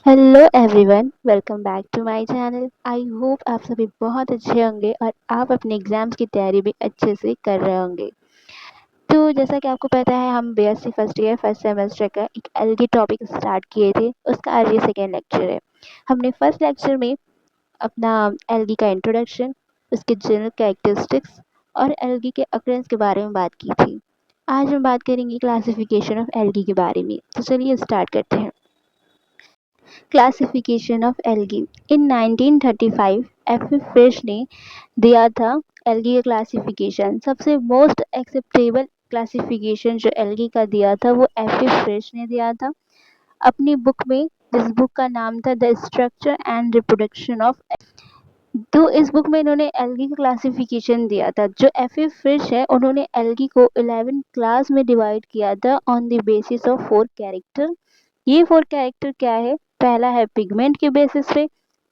Hello everyone, welcome back to my channel. I hope आप सभी बहुत अच्छे होंगे और आप अपने एग्जाम्स की तैयारी भी अच्छे से कर रहे होंगे। तो जैसा कि आपको पता है, हम BSc first year first semester का एक एलगी टॉपिक स्टार्ट किए थे। उसका आज ये सेकेंड लेक्चर है। हमने फर्स्ट लेक्चर में अपना एलगी का इंट्रोडक्शन, उसके जनरल कैरेक्टरिस्टिक्स और एलगी के अकरेंस के बारे में बात की थी। आज हम बात करेंगे क्लासिफिकेशन ऑफ एलगी के बारे में। तो चलिए स्टार्ट करते हैं। Classification of algae in 1935 F fish ने दिया था एल्गी का क्लासिफिकेशन। सबसे मोस्ट एक्सेप्टेबल क्लासिफिकेशन जो एल्गी का दिया था वो एफ फिश ने दिया था अपनी बुक में, जिस बुक का नाम था the structure and reproduction of. तो इस बुक में इन्होंने एल्गी का क्लासिफिकेशन दिया था। जो एफ फिश है, उन्होंने एल्गी को 11 क्लास में डिवाइड किया था on the basis of 4 character. ये 4 कैरेक्टर क्या है? पहला है पिगमेंट के बेसिस पे,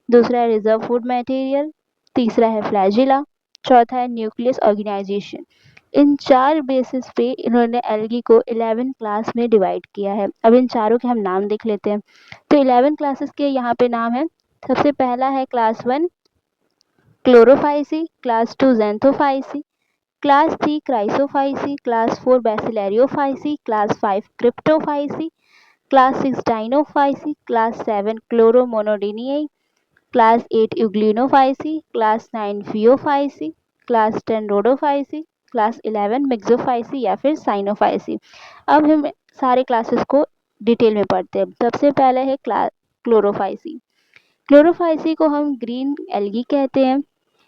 दूसरा है रिजर्व फूड मटेरियल, तीसरा है फ्लैजिला, चौथा है न्यूक्लियस ऑर्गेनाइजेशन। इन 4 बेसिस पे इन्होंने एल्गी को 11 क्लास में डिवाइड किया है। अब इन चारों के हम नाम देख लेते हैं। तो 11 क्लासेस के यहाँ पे नाम है। सबसे पहला है class 1 chlorophyceae, class 2 xanthophyceae, class 3 chrysophyceae, class 4 bacillariophyceae, class 5 cryptophyceae, class 6 dinophyceae, class 7 chloromonadineae, class 8 euglenophyceae, class 9 phaeophyceae, class 10 rhodophyceae, class 11 myxophyceae या फिर साइनोफाइसी। अब हम सारे क्लासेस को डिटेल में पढ़ते हैं। सबसे पहले है क्लास क्लोरोफाइसी। क्लोरोफाइसी को हम ग्रीन एल्गी कहते हैं।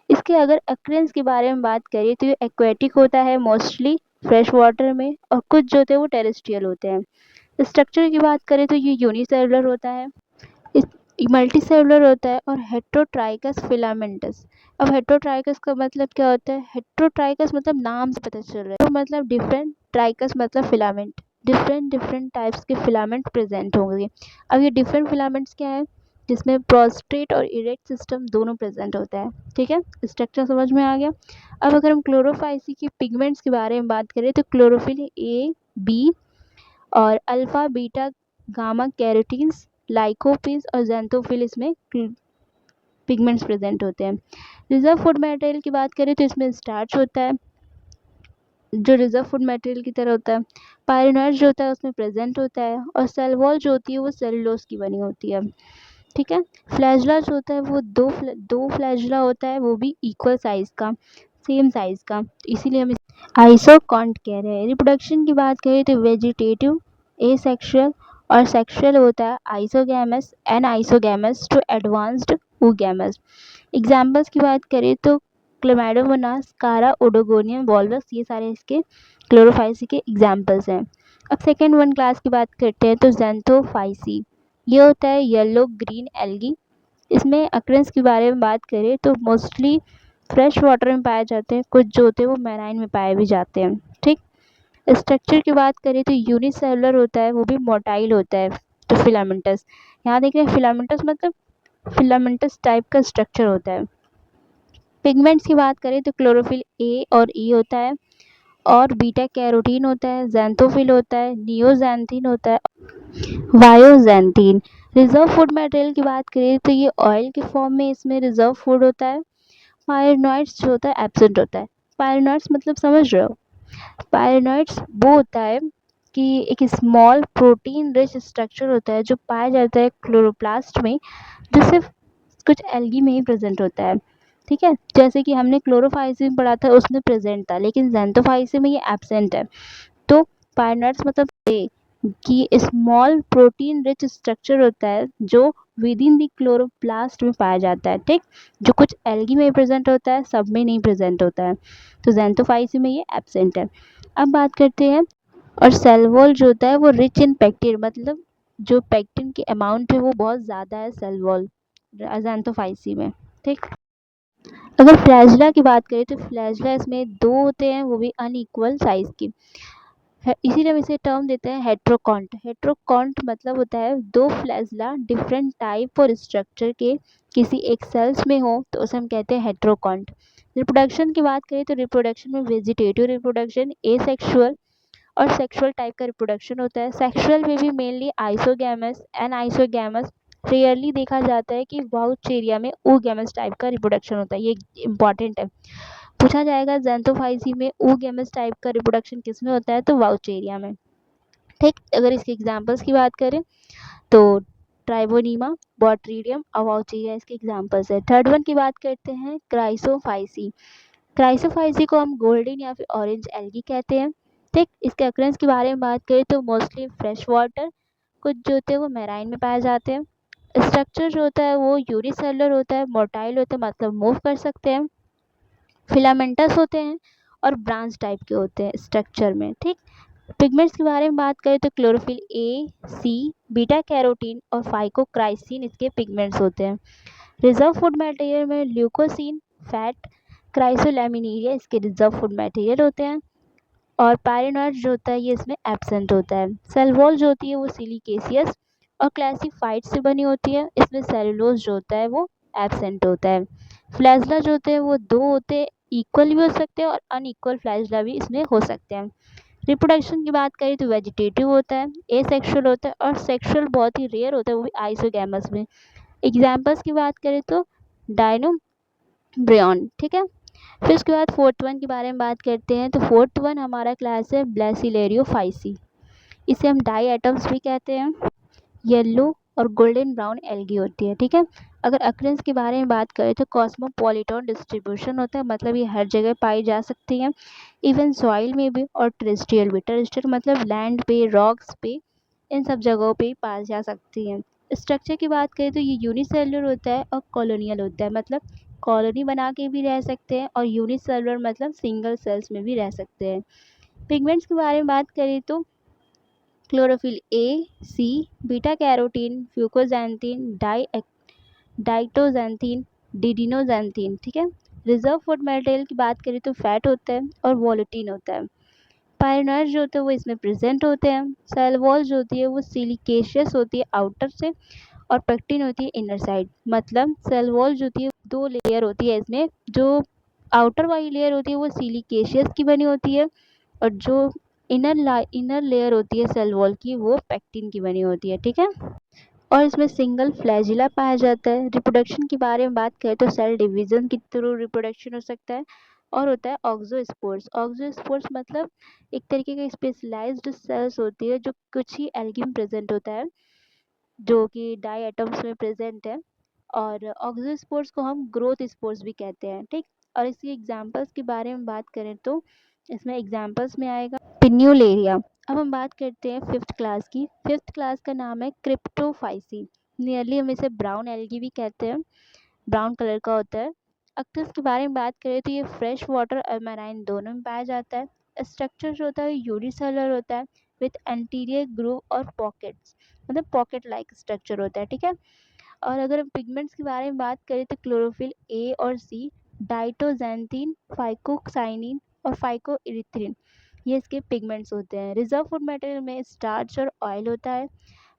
इसके अगर अक्रेंस के बारे में बात करें तो ये एक्वेटिक होता है, मोस्टली फ्रेश वाटर में, और कुछ जो होते हैं वो टेरेस्ट्रियल होते हैं। स्ट्रक्चर की बात करें तो ये यूनिसेलुलर होता है, इस मल्टीसेलुलर होता है और हेट्रोट्राइकस फिलामेंटस। अब हेट्रोट्राइकस का मतलब क्या होता है? हेट्रोट्राइकस मतलब नाम से पता चल रहा है, तो मतलब डिफरेंट, ट्राइकस मतलब फिलामेंट, डिफरेंट डिफरेंट टाइप्स के फिलामेंट प्रेजेंट होंगे। अब ये डिफरेंट फिलामेंट्स क्या है? जिसमें प्रोस्ट्रेट और इरेक्ट सिस्टम दोनों प्रेजेंट होता है। ठीक है, स्ट्रक्चर समझ में आ गया। अब अगर हम क्लोरोफाइसी की पिगमेंट्स के बारे में बात करें तो क्लोरोफिल ए, बी और अल्फा बीटा गामा कैरोटीन्स, लाइकोपीन्स और ज़ैंथोफिल इसमें पिगमेंट्स प्रेजेंट होते हैं। रिजर्व फूड मटेरियल की बात करें तो इसमें स्टार्च होता है, जो रिजर्व फूड मटेरियल की तरह होता है। पायरिनॉइड्स जो होता है उसमें प्रेजेंट होता है, और सेल वॉल जो होती है वो सेलुलोज की बनी होती है। ठीक है। फ्लैजला जो होता है वो दो फ्लैजला होता है, वो भी इक्वल साइज का, सेम साइज का, इसीलिए हम आइसोकॉन्ट कह रहे हैं। रिप्रोडक्शन की बात करें तो वेजिटेटिव, एसेक्सुअल और सेक्सुअल होता है isogamous and isogamous to advanced oogamous। Examples की बात करें तो क्लेमाइडोमोनास, कारा, ओडोगोनियम, वॉल्वस, ये सारे इसके क्लोरोफाइसी के एग्जाम्पल्स हैं। अब सेकेंड वन क्लास की बात करते हैं तो ज़ैंथोफाइसी। ये होता है येलो ग्रीन एल्गी। इसमें अक्रेंस के बारे में बात करें तो मोस्टली फ्रेश वाटर में पाए जाते हैं, कुछ जो होते हैं वो मैराइन में पाए भी जाते हैं। ठीक। स्ट्रक्चर की बात करें तो यूनिसेलुलर होता है, वो भी मोटाइल होता है। तो फिलामेंटस, यहाँ देख रहे हैं, फिलामेंटस मतलब फिलामेंटस टाइप का स्ट्रक्चर होता है। पिगमेंट्स की बात करें तो क्लोरोफिल ए और ई होता है, और बीटा कैरोटीन होता है, ज़ैंथोफिल होता है, नियोज़ैंथीन होता है, वायोज़ैंथीन। रिजर्व फूड मटेरियल की बात करें तो ये ऑयल के फॉर्म में इसमें रिजर्व फूड होता है। पायरिनॉइड्स जो होता है एब्सेंट होता है। पायरिनॉइड्स मतलब समझ रहे हो? पायरिनॉइड्स वो होता है कि एक स्मॉल प्रोटीन रिच स्ट्रक्चर होता है जो पाया जाता है क्लोरोप्लास्ट में, जो सिर्फ कुछ एल्गी में ही प्रेजेंट होता है। ठीक है, जैसे कि हमने क्लोरोफाइसी में पढ़ा था, उसमें प्रेजेंट था, लेकिन ज़ैंथोफाइसी में ये एब्सेंट है। तो पायरिनॉइड्स मतलब ये कि स्मॉल प्रोटीन रिच स्ट्रक्चर होता है जो विद इन द क्लोरोप्लास्ट में पाया जाता है। ठीक, जो कुछ एल्गी में प्रेजेंट होता है, सब में नहीं प्रेजेंट होता है। तो ज़ैंथोफाइसी में ये एब्सेंट है। अब बात करते हैं, और सेल वॉल जो होता है वो रिच इन पेक्टिन, मतलब जो पेक्टिन की अमाउंट है वो बहुत ज़्यादा है सेल वॉल ज़ैंथोफाइसी में। ठीक। अगर फ्लैजला की बात करें तो फ्लैजला इसमें दो होते हैं, वो भी अनइक्वल साइज की है, इसीलिए हम इसे टर्म देते हैं हेट्रोकॉन्ट। हेट्रोकॉन्ट मतलब होता है दो फ्लैजला डिफरेंट टाइप और स्ट्रक्चर के किसी एक सेल्स में हो तो उसे हम कहते हैं हेट्रोकॉन्ट। रिप्रोडक्शन की बात करें तो रिप्रोडक्शन में वेजिटेटिव रिप्रोडक्शन, एसेक्सुअल और सेक्सुअल टाइप का रिप्रोडक्शन होता है। सेक्सुअल में भी mainly isogamous and isogamous rarely देखा जाता है कि वाउचेरिया में oogamous टाइप का रिप्रोडक्शन होता है। ये इंपॉर्टेंट है, पूछा जाएगा ज़ैंथोफाइसी में oogamous टाइप का रिप्रोडक्शन किस में होता है, तो वाउचेरिया में। ठीक, अगर इसके एग्जांपल्स की बात करें तो ट्राइबोनीमा, बॉट्रीडियम और वाउचेरिया इसके एग्जांपल्स है। थर्ड वन की बात करते हैं क्राइसोफाइसी। क्राइसोफाइसी को हम गोल्डन या फिर ऑरेंज एल्गी कहते हैं। ठीक, इसके अक्रेंस के बारे में बात करें तो मोस्टली फ्रेश वाटर, कुछ जो होते हैं वो मैराइन में पाए जाते हैं। स्ट्रक्चर जो होता है वो यूनिसेलुलर होता है, मोटाइल होता है मतलब मूव कर सकते हैं, फिलामेंटस होते हैं और ब्रांच टाइप के होते हैं स्ट्रक्चर में। ठीक, पिगमेंट्स के बारे में बात करें तो chlorophyll A, C, beta carotene और फाइकोक्राइसिन इसके पिगमेंट्स होते हैं। रिजर्व फूड मटेरियल में ल्यूकोसिन, फैट, क्राइसोलैमिनेरिया इसके रिजर्व फूड मटेरियल होते हैं। और पायरेनॉइड जो होता है ये इसमें एब्सेंट होता है। सेल वॉल जो होती है वो सिलिकेसियस और क्लासिफाइड से बनी होती है, इसमें सेलुलोज जो होता है वो एब्सेंट होता है। फ्लैजला जो होते हैं वो दो होते हैं, इक्वल भी हो सकते हैं और अनइक्वल फ्लैजला भी इसमें हो सकते हैं। रिप्रोडक्शन की बात करें तो वेजिटेटिव होता है, एसेक्सुअल होता है और सेक्सुअल बहुत ही रेयर होता है, वो भी आइसोगैमस में। एग्जाम्पल्स की बात करें तो डायनोब्रियन। ठीक है, फिर उसके बाद फोर्थ वन के बारे में बात करते हैं तो फोर्थ वन हमारा क्लास है ब्लैसिलेरियोफाइसी। इसे हम डाई एटम्स भी कहते हैं। येलो और गोल्डन ब्राउन एल्गी होती है। ठीक है, अगर अक्रेंस के बारे में बात करें तो कॉस्मोपॉलिटन डिस्ट्रीब्यूशन होता है, मतलब ये हर जगह पाई जा सकती हैं, इवन सॉइल में भी और टेरेस्ट्रियल भी। टेरेस्ट्रियल मतलब लैंड पे, रॉक्स पे, इन सब जगहों पे पाई जा सकती हैं। स्ट्रक्चर की बात करें तो ये यूनिसेलुलर होता है और कॉलोनियल होता है, मतलब कॉलोनी बना के भी रह सकते हैं, और यूनिसेलुलर मतलब सिंगल सेल्स में भी रह सकते हैं। पिगमेंट्स के बारे में बात करें तो chlorophyll A, C, beta carotene, फ्यूकोजैंथीन, डाइटोजैंथीन, डिडिनोजैंथीन। ठीक है, रिजर्व फूड मटेरियल की बात करें तो फैट होता है और वोलेटिन होता है। पायरनॉइड जो होते हैं वो इसमें प्रेजेंट होते हैं। सेल वॉल जो होती है वो सिलिकेशियस होती है आउटर से, और पेक्टिन होती है इनर साइड। मतलब सेल वॉल जो होती है दो लेयर होती है इसमें, जो आउटर वाली लेयर होती है वो सिलिकेशियस की बनी होती है, और जो इनर लेयर होती है सेल वॉल की वो पेक्टिन की बनी होती है। ठीक है, और इसमें सिंगल फ्लैजिला पाया जाता है। रिप्रोडक्शन के बारे में बात करें तो सेल डिवीजन के थ्रू रिप्रोडक्शन हो सकता है, और होता है ऑक्सोस्पोर्स। ऑक्सोस्पोर्स मतलब एक तरीके का स्पेशलाइज्ड सेल्स होती है जो कुछ ही एल्गी में प्रेजेंट होता है, जो कि डाई एटम्स में प्रेजेंट है। और ऑक्सोस्पोर्स को हम ग्रोथ स्पोर्स भी कहते हैं। ठीक, और इसकी एग्जांपल्स के बारे में बात करें तो इसमें एग्जांपल्स में आएगा पिन्यूलेरिया। अब हम बात करते हैं फिफ्थ क्लास की। फिफ्थ क्लास का नाम है क्रिप्टोफाइसी। नियरली हम इसे ब्राउन एल्गी भी कहते हैं, ब्राउन कलर का होता है। अक्टस के बारे में बात करें तो ये फ्रेश वाटर और मैराइन दोनों में पाया जाता है। स्ट्रक्चर जो होता है यूनिसेलुलर होता है विथ एंटीरियर ग्रूव और पॉकेट्स, मतलब पॉकेट लाइक स्ट्रक्चर होता है। ठीक है, और अगर हम पिगमेंट्स के बारे में बात करें तो क्लोरोफिल ए और सी, डाइटोजैंथीन, फाइकोक्साइनिन और फाइकोइरिथ्रिन ये इसके पिगमेंट्स होते हैं। रिजर्व फूड मटेरियल में स्टार्च और ऑयल होता है।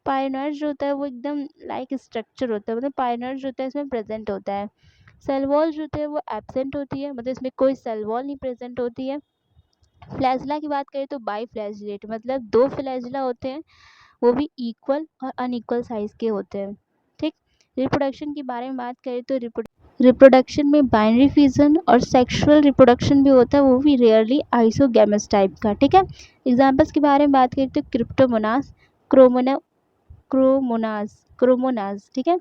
पायनर जो होता है वो एकदम लाइक स्ट्रक्चर होता है, मतलब पायनर जो होता है इसमें प्रेजेंट होता है। सेल वॉल जो होती है वो एब्सेंट होती है, मतलब इसमें कोई सेल वॉल नहीं प्रेजेंट होती है। फ्लैजला की बात करें तो बाई फ्लैजलेट, मतलब दो फ्लैजला होते हैं, वो भी इक्वल और अनइक्वल साइज के होते हैं। ठीक, रिप्रोडक्शन के बारे में बात करें तो रिप्रोडक्शन में बाइनरी फ्यूजन और सेक्सुअल रिप्रोडक्शन भी होता है, वो भी रेयरली आइसोगैमस टाइप का। ठीक है, एग्जांपल्स के बारे में बात करें तो क्रिप्टोमोनास, क्रोमोनास। ठीक है,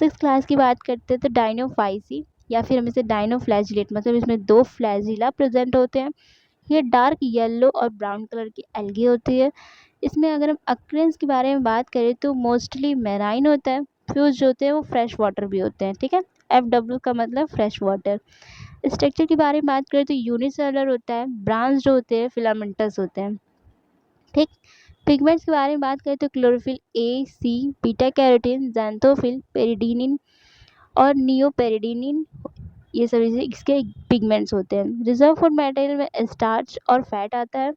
सिक्स क्लास की बात करते हैं तो डाइनोफाइसी, या फिर हम इसे डाइनोफ्लैजिलेट, मतलब इसमें दो फ्लैजिला प्रेजेंट होते हैं। ये डार्क येलो और ब्राउन कलर की एल्गी होती है। इसमें अगर हम अक्रेंस के बारे में बात करें तो मोस्टली मैराइन होता है। फ्यूज जो होते हैं वो फ्रेश वाटर भी होते हैं। ठीक है, FW का मतलब फ्रेश वाटर। स्ट्रक्चर के बारे में बात करें तो यूनिसेलुलर होता है, ब्रांच जो होते हैं फिलामेंटस होते हैं। ठीक, पिगमेंट्स के बारे में बात करें तो chlorophyll A, C, beta carotene, xanthophyll, पेरिडीनिन और नियोपेरिडीनिन ये सभी इसके पिगमेंट्स होते हैं। रिजर्व फूड मटेरियल में स्टार्च और फैट आता है।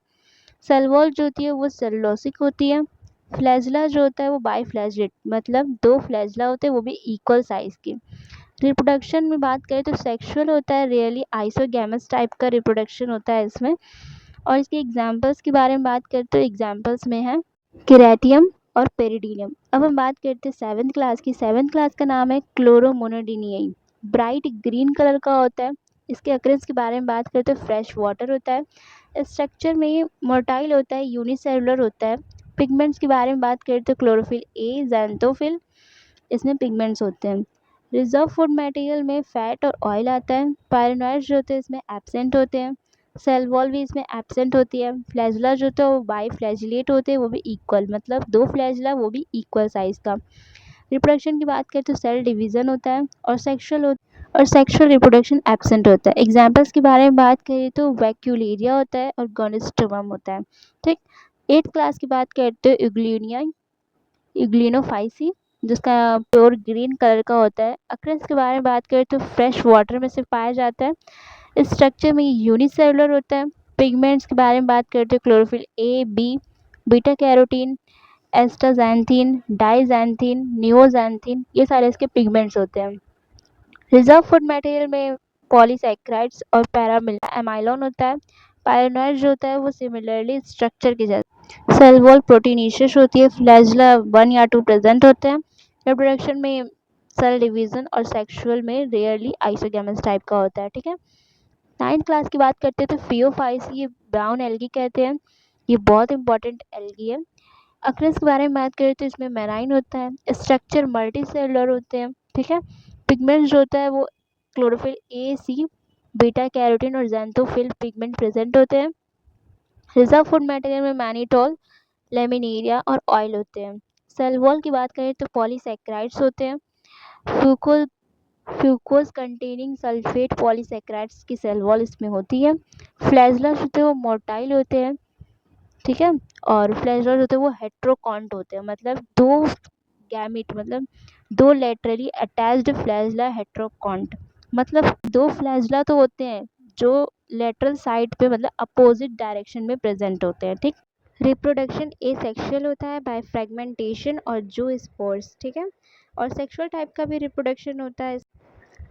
सेल वॉल जो होती है वो सेलुलोसिक होती है। फ्लैजला जो होता है वो बाई फ्लैजलेट, मतलब दो फ्लैजला होते हैं, वो भी इक्वल साइज के। रिप्रोडक्शन में बात करें तो सेक्सुअल होता है, रियली आइसोगैमस टाइप का रिप्रोडक्शन होता है इसमें। और इसके एग्जांपल्स के बारे में बात करें तो एग्जांपल्स में है केराटियम, और पेरिडिलियम। अब हम बात करते हैं सेवन्थ क्लास की। सेवन्थ क्लास का नाम है क्लोरोमोनोडिनियम। ब्राइट ग्रीन कलर का होता है। इसके अक्रेंस के बारे में बात करते हैं, फ्रेश वाटर होता है। स्ट्रक्चर में ये मोटाइल होता है, यूनिसेलुलर होता है। पिगमेंट्स के बारे में बात करते हैं, क्लोरोफिल ए, ज़ैंथोफिल, इसमें पिगमेंट्स होते हैं। रिजर्व फूड मटेरियल में फैट और ऑयल आता है। पायरोनोइड्स जो होते हैं इसमें एब्सेंट होते हैं। सेल वॉल भी इसमें एब्सेंट होती है। फ्लैजुला जो होता है वो बाई फ्लैजुलेट होते हैं, वो भी इक्वल, मतलब दो फ्लैजुला, वो भी इक्वल साइज का। रिप्रोडक्शन की बात करें तो सेल डिवीजन होता है और सेक्सुअल रिप्रोडक्शन एब्सेंट होता है। एग्जाम्पल्स के बारे में बात करें तो वैक्यूलेरिया होता है और गोनिस्टोमम होता है। ठीक। 8th क्लास की बात करते हो यूग्लिनिया यूग्लिनोफाइसी, जिसका प्योर ग्रीन कलर का होता है। अक्रेंस के बारे में बात करें तो फ्रेश वाटर में से पाया जाता है। स्ट्रक्चर में यूनिसेलुलर होता है। पिगमेंट्स के बारे में बात करते हैं, chlorophyll A, B, beta carotene, एस्टाजैंथीन, डाइजैंथीन, नियोजैंथीन, ये सारे इसके पिगमेंट्स होते हैं। रिजर्व फूड मटेरियल में पॉलीसैकेराइड्स और पैरामिला एमाइलोन होता है। पायरोनोइड जो होता है वो सिमिलरली स्ट्रक्चर के जैसे। सेल वॉल प्रोटीनेशियस होती है। फ्लैजुला 1 या 2 प्रेजेंट होते हैं। रिप्रोडक्शन में सेल डिवीजन और सेक्सुअल में रेयरली आइसोगैमस टाइप का होता है। ठीक है। 9th क्लास की बात करते हैं तो फियोफाइसी, ये ब्राउन एल्गी कहते हैं। ये बहुत इंपॉर्टेंट एल्गी है। अक्रेंस के बारे में बात करें तो इसमें मेराइन होता है। स्ट्रक्चर मल्टी सेलुलर होते हैं। ठीक है। पिगमेंट्स जो होता है वो chlorophyll A, C, beta carotene और ज़ैंथोफिल पिगमेंट प्रेजेंट होते हैं। रिजर्व फूड मटेरियल में मैनिटोल, लेमिनेरिया और ऑयल होते हैं। सेल वॉल की बात करें तो पॉलीसैकेराइड्स होते हैं। Fucose fucose containing sulphate polysaccharides की सेल वॉल इसमें होती है। फ्लैजुला होते हैं वो मोटाइल होते हैं। ठीक है। और फ्लैजुला होते हैं वो हेट्रोकॉन्ट होते हैं, मतलब दो गैमिट, मतलब दो लेटरली अटैच्ड फ्लैजुला हेट्रोकॉन्ट, मतलब दो फ्लैजुला तो होते हैं जो लेटरल साइड पे, मतलब अपोजिट डायरेक्शन में प्रेजेंट होते हैं। ठीक। रिप्रोडक्शन एसेक्सुअल होता है बाय फ्रेगमेंटेशन और जो स्पोर्स। ठीक है। और सेक्सुअल टाइप का भी रिप्रोडक्शन होता है,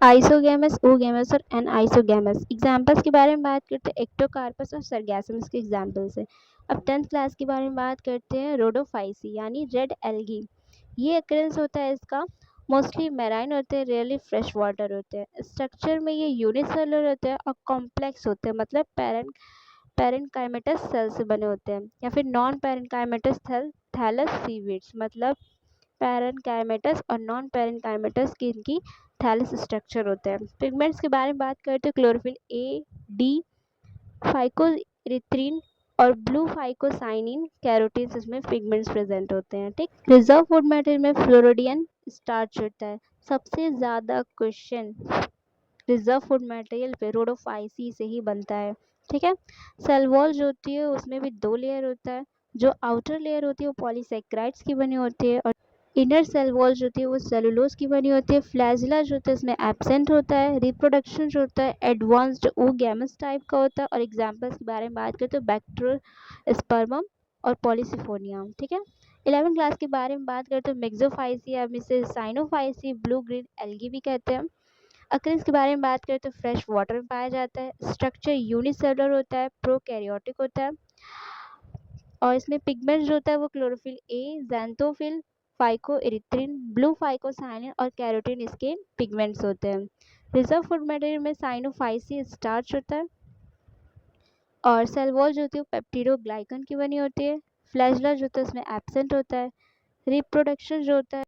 आइसोगैमस, ओगैमस और एनाइसोगैमस। एग्जाम्पल्स के बारे में बात करते हैं, एक्टोकार्पस और सरगैसमस के एग्जाम्पल्स है। अब 10th क्लास के बारे में बात करते हैं, रोडोफाइसी यानी रेड एल्गी। ये अक्रेंस होता है इसका, मोस्टली मैराइन होते हैं, रेयरली फ्रेश वाटर होते हैं। स्ट्रक्चर में ये यूनिसेलुलर होते हैं और कॉम्प्लेक्स होते हैं, मतलब पैरेनकाइमेटस सेल से बने होते हैं, या फिर नॉन पैरेनकाइमेटस थैलस सीविड्स, मतलब पैरेनकाइमेटस और नॉन पैरेनकाइमेटस की इनकी थैलस स्ट्रक्चर होते हैं। पिगमेंट्स के बारे में बात करते हैं, क्लोरोफिल ए, डी, फाइकोइरिथ्रिन और ब्लू फाइकोसाइनिन कैरोटीन्स इसमें पिगमेंट्स प्रेजेंट होते हैं। ठीक। रिजर्व फूड मटेरियल में फ्लोरोडियन स्टार्च होता है। सबसे ज़्यादा क्वेश्चन रिजर्व फूड मटेरियल पे रोडोफाइसी से ही बनता है। ठीक है। सेल वॉल जो होती है उसमें भी दो लेयर होता है। जो आउटर लेयर होती है वो पॉलीसेक्राइड्स की बनी होती है और इनर सेल वॉल जो होती है वो सेलुलोज की बनी होती है। फ्लैजुला जो होता है इसमें एब्सेंट होता है। रिप्रोडक्शन जो होता है एडवांस्ड oogamous टाइप का होता है। और एग्जाम्पल्स के बारे में बात करें तो बैक्टीरियोस्पर्मम और पॉलीसिफोनियम। ठीक है। 11th क्लास के बारे में बात करें तो मेक्सोफाइसी या मिसे साइनोफाइसी, ब्लू ग्रीन एल्गी भी कहते हैं। अक्रेंस के बारे में बात करें तो फ्रेश वाटर में पाया जाता है। स्ट्रक्चर यूनिसेलुलर होता है, प्रोकैरियोटिक होता है। और इसमें पिगमेंट जो होता है वो chlorophyll A, xanthophyll, फाइकोइरिथ्रिन, blue phycocyanin और कैरोटीन इसके पिगमेंट्स होते हैं। रिजर्व फूड मटेरियल में साइनोफाइसी स्टार्च होता है और सेल वॉल जो होती है वो पेप्टिडोग्लाइकन की बनी होती है। फ्लैजुला जो होता है उसमें एब्सेंट होता है। रिप्रोडक्शन जो होता है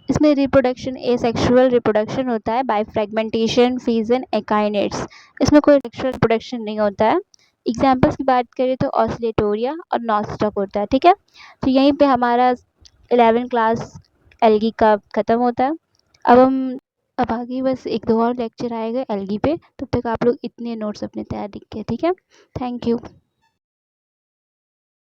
इसमें रिप्रोडक्शन एसेक्सुअल रिप्रोडक्शन होता है बाय फ्रेगमेंटेशन, फिजन, एकाइनेट्स। इसमें कोई सेक्सुअल रिप्रोडक्शन नहीं होता है। एग्जाम्पल्स की बात करें तो ऑसिलेटोरिया और नॉस्टॉक होता है। ठीक है। तो यहीं पे हमारा 11th क्लास एल्गी का ख़त्म होता है। अब आगे बस एक दो और लेक्चर आएगा एल्गी पे, तब तक आप लोग इतने नोट्स अपने तैयार रखिए। ठीक है। Thank you.